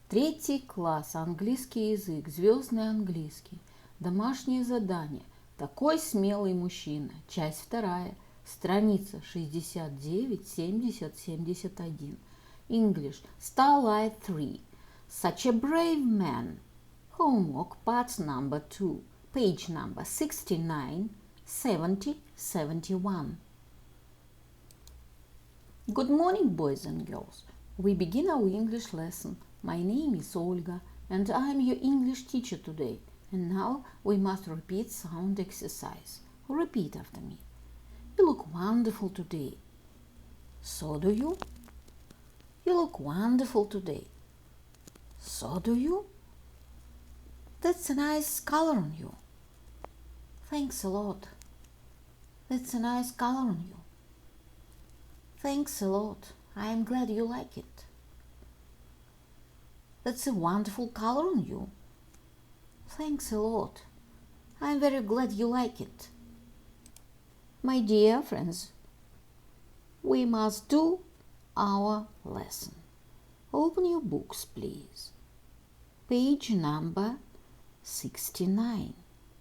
Третий класс, английский язык, звездный английский, домашнее задание, такой смелый мужчина, часть вторая, страница 69, 70, 71. English, Starlight 3. Such a brave man. Homework part number 2, page number 69, 70, 71. Good morning, boys and girls. We begin our English lesson. My name is Olga, and I am your English teacher today. And now we must repeat sound exercise. Repeat after me. You look wonderful today. So do you? You look wonderful today. So do you? That's a nice color on you. Thanks a lot. That's a nice color on you. Thanks a lot. I am glad you like it. That's a wonderful color on you. Thanks a lot. I am very glad you like it. My dear friends, we must do our lesson. Open your books, please. Page number 69,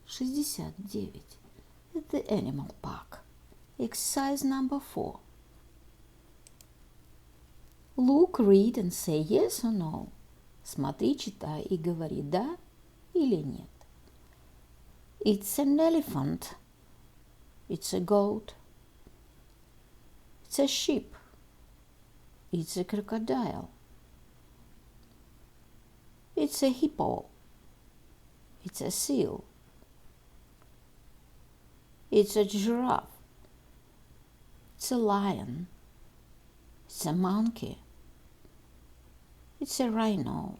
69, at the animal park. Exercise number 4. Look, read and say yes or no. Смотри, читай и говори да или нет. It's an elephant. It's a goat. It's a sheep. It's a crocodile. It's a hippo. It's a seal. It's a giraffe. It's a lion. It's a monkey. It's a rhino.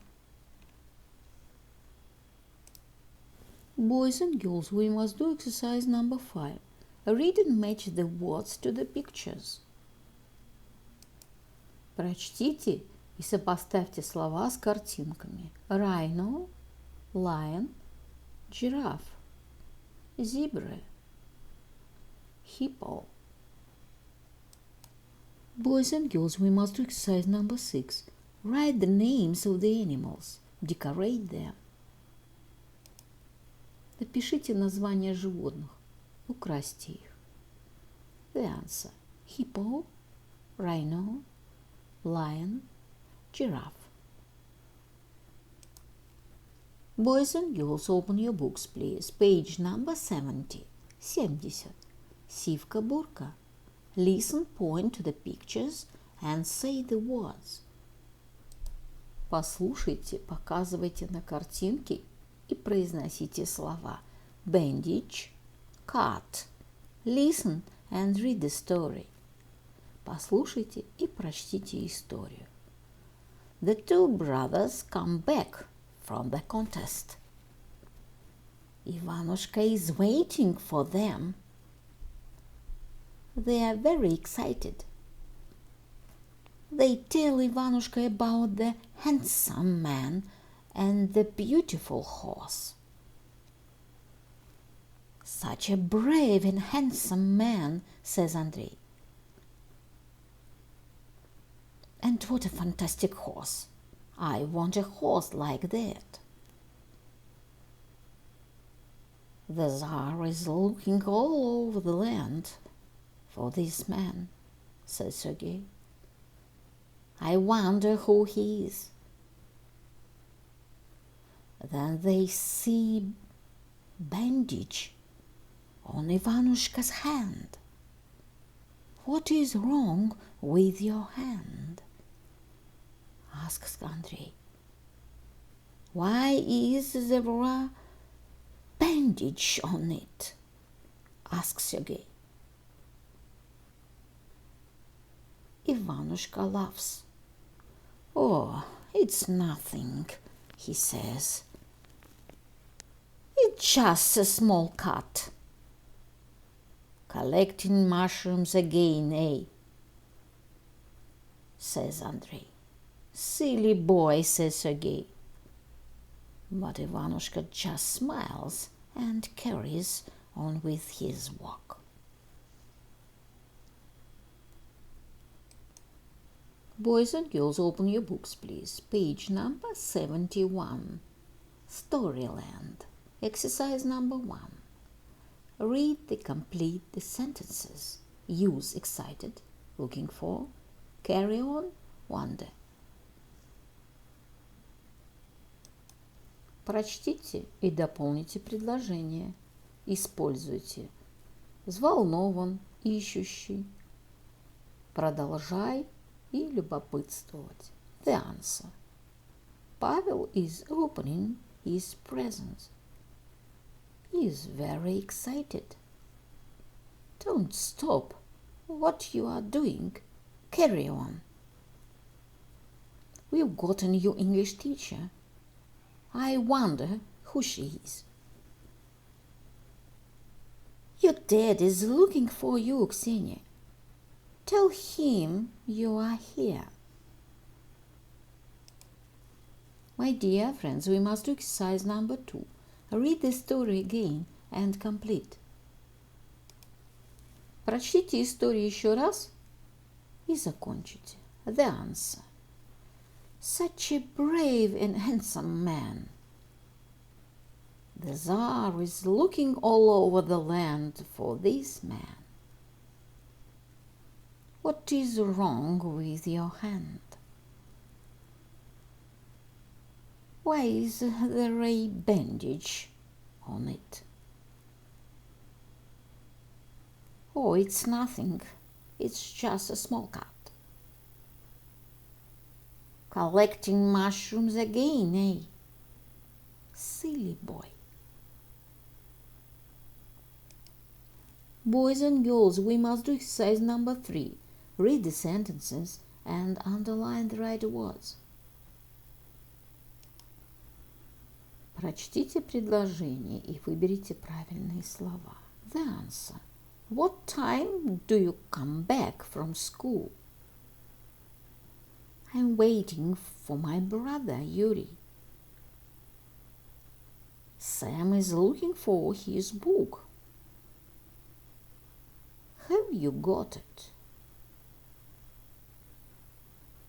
Boys and girls, we must do exercise number 5. Read and match the words to the pictures. Прочтите и сопоставьте слова с картинками. Rhino, lion, giraffe, zebra, hippo. Boys and girls, we must do exercise number 6. Write the names of the animals. Decorate them. Напишите названия животных. Украсьте их. The answer: hippo, rhino, lion, giraffe. Boys and girls, open your books, please. Page number 70. 70. Сивка-бурка. Listen, point to the pictures and say the words. Послушайте, показывайте на картинки и произносите слова. Bandage, cut. Listen and read the story. Послушайте и прочтите историю. The two brothers come back from the contest. Иванушка is waiting for them. They are very excited. They tell Ivanushka about the handsome man and the beautiful horse. Such a brave and handsome man, says Andrei. And what a fantastic horse. I want a horse like that. The Tsar is looking all over the land for this man, says Sergei. I wonder who he is. Then they see bandage on Ivanushka's hand. What is wrong with your hand? Asks Andrei. Why is there a bandage on it? Asks Sergei. Ivanushka laughs. Oh, it's nothing, he says. It's just a small cut. Collecting mushrooms again, eh? Says Andrei. Silly boy, says Sergei. But Ivanushka just smiles and carries on with his walk. Boys and girls, open your books, please. Page number 71. Storyland. Exercise number 1. Read the complete the sentences. Use excited, looking for, carry on, wonder. Прочтите и дополните предложение. Используйте взволнован, ищущий, продолжай и любопытствовать. The answer. Pavel is opening his presents. He is very excited. Don't stop what you are doing. Carry on. We've got a new English teacher. I wonder who she is. Your dad is looking for you, Ksenia. Tell him you are here. My dear friends, we must do exercise number 2. Read the story again and complete. Прочтите историю еще раз и закончите. The answer. Such a brave and handsome man. The Tsar is looking all over the land for this man. What is wrong with your hand? Why is there a bandage on it? Oh, it's nothing. It's just a small cut. Collecting mushrooms again, eh? Silly boy. Boys and girls, we must do exercise number 3. Read the sentences and underline the right words. Прочтите предложение и выберите правильные слова. The answer. What time do you come back from school? I'm waiting for my brother Yuri. Sam is looking for his book. Have you got it?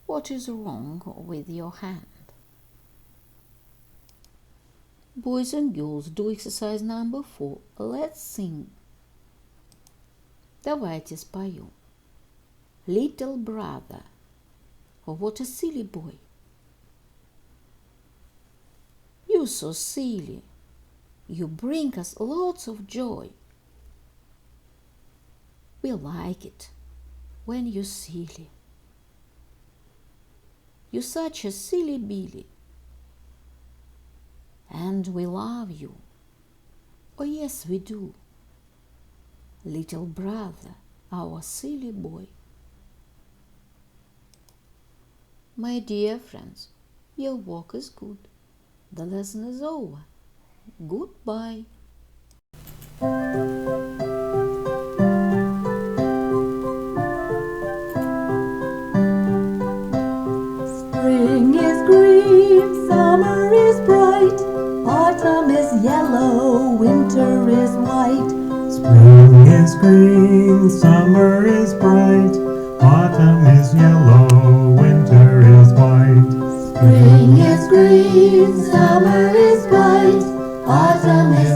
What is wrong with your hand? Boys and girls, do exercise number 4. Let's sing. Давайте споем. Little brother. Oh, what a silly boy. You're so silly. You bring us lots of joy. We like it when you're silly. You're such a silly Billy. And we love you. Oh, yes, we do. Little brother, our silly boy. My dear friends, your work is good. The lesson is over. Goodbye. Spring is green, summer is bright, autumn is yellow, winter is white. Spring is green, summer is bright, autumn is yellow, winter is white. Spring is green, summer is bright, autumn is